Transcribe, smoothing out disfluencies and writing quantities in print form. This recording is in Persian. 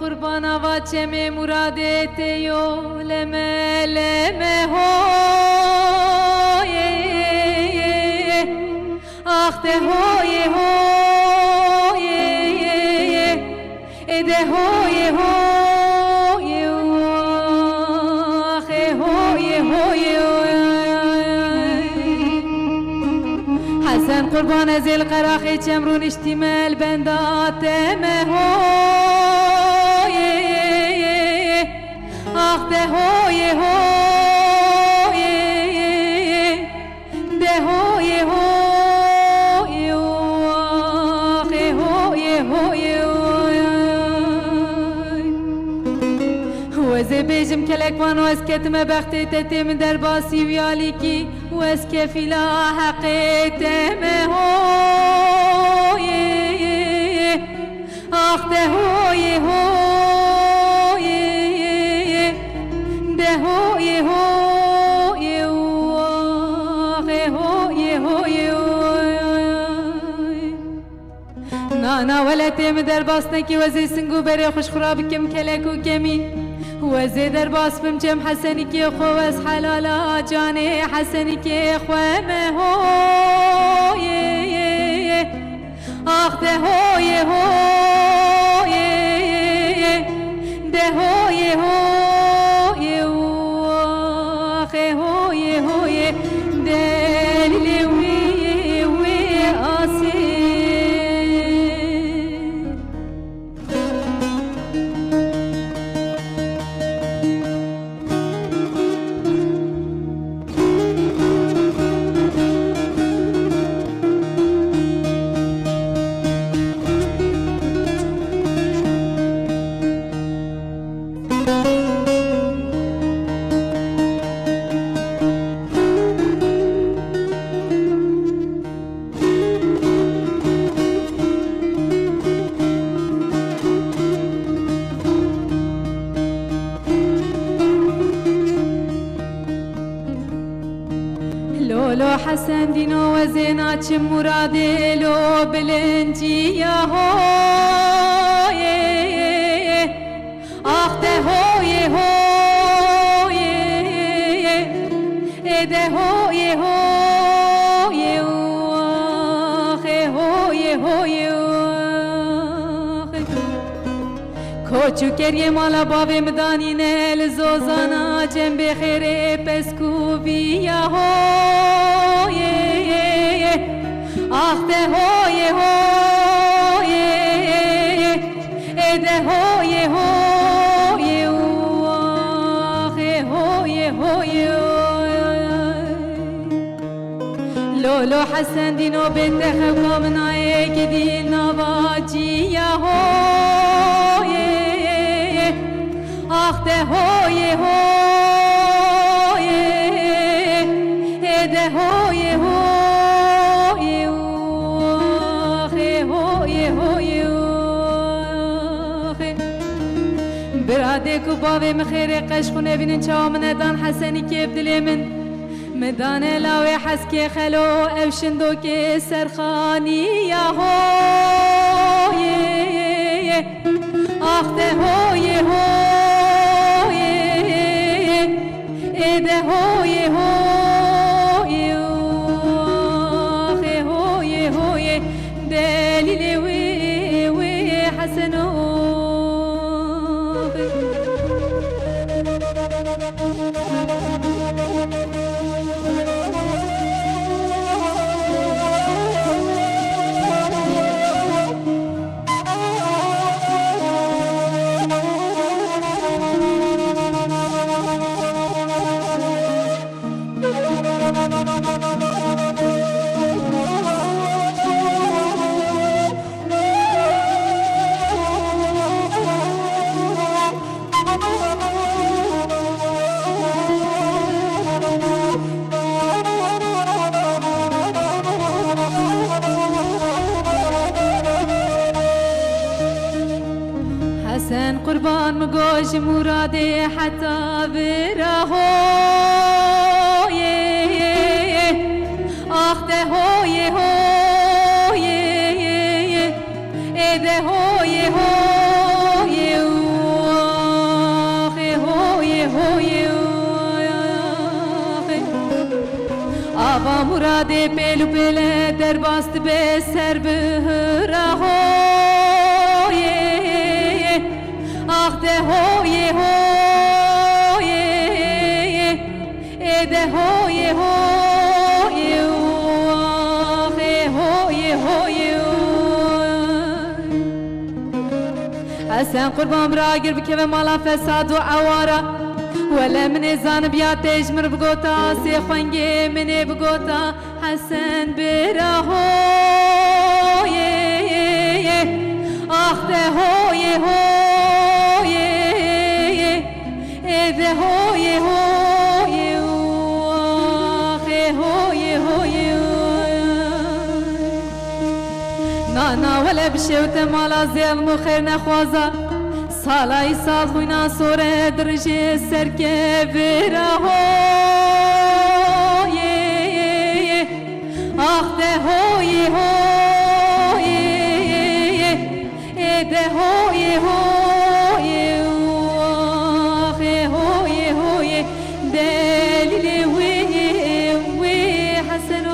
قربان واچه می مرادت یو لمه لمه هو آخته هوی هوی اده هوی هوی آخه هوی هوی حسن قربان زل قراخی چمرون اشتمال بندات مهو ده هوی هوی ده هوی هوی آخه هوی هوی وزه بیجم کلک وان وز کتم بختی تتم در باسی ویالی کی وز کفیلا حقیتم هوی آخ ده هوی هوی هوی هوی آخه هوی هوی نانا ولتم در باستن کی وزی سنگو بری خوش خراب کم کلکو کمی وزی در باس بم جم حسنی کی خو از حلالا جان حسنی کی خو هوی آخ ده هوی هوی ده هوی هوی هوی هوی دل وی وی آسی لولو حسن دينو وزينا چه مرادي لو بلنجي يا هوي آخته هوي هوي اده هوي هوي آخه هوي هوي کوچو کریه مالا باوی مدانی نل زوزانا جنب خیره پسکو بیا هوی آخته هوی هوی اده هوی هوی آخه هوی هوی لولو حسن دینو بنت خواه منایه که دین نواجی یا هوی آخ ده هوی هوی ده هوی هوی آخه هوی هوی براده کو باوی مخیر قشخونه بینن چاو مندان حسنی که بدلی من مدان لاوی حس که خلو اوشندو که سرخانی یا هوی آخ ده هوی هوی اده هوی هوی آخه هوی هوی دلیل وی وی حسنو باش مرادي حتى براهو آخ ده هوی هوی ده هوی هوی آخ هوی هوی آوا مرادي پلو پله در باست به سر براهو آخ ده هوی هوی ده هوی هوی آخ هوی هوی حسن قربان راگر بکه و مالا فساد و عوارا ولا من زان بیا تجمر بگوتا سی خونگی من بگوتا حسن براهو آخ ده هوی هوی ده هوی هوی آخ هوی هوی نانا ولا بشوت مالا زیل مخیر نخوازا سالای سال خوینا سوره درجه سرکه براهو آخ ده هوی هوی ده هوی هوی آخ هوی هوی دلیل وی حسن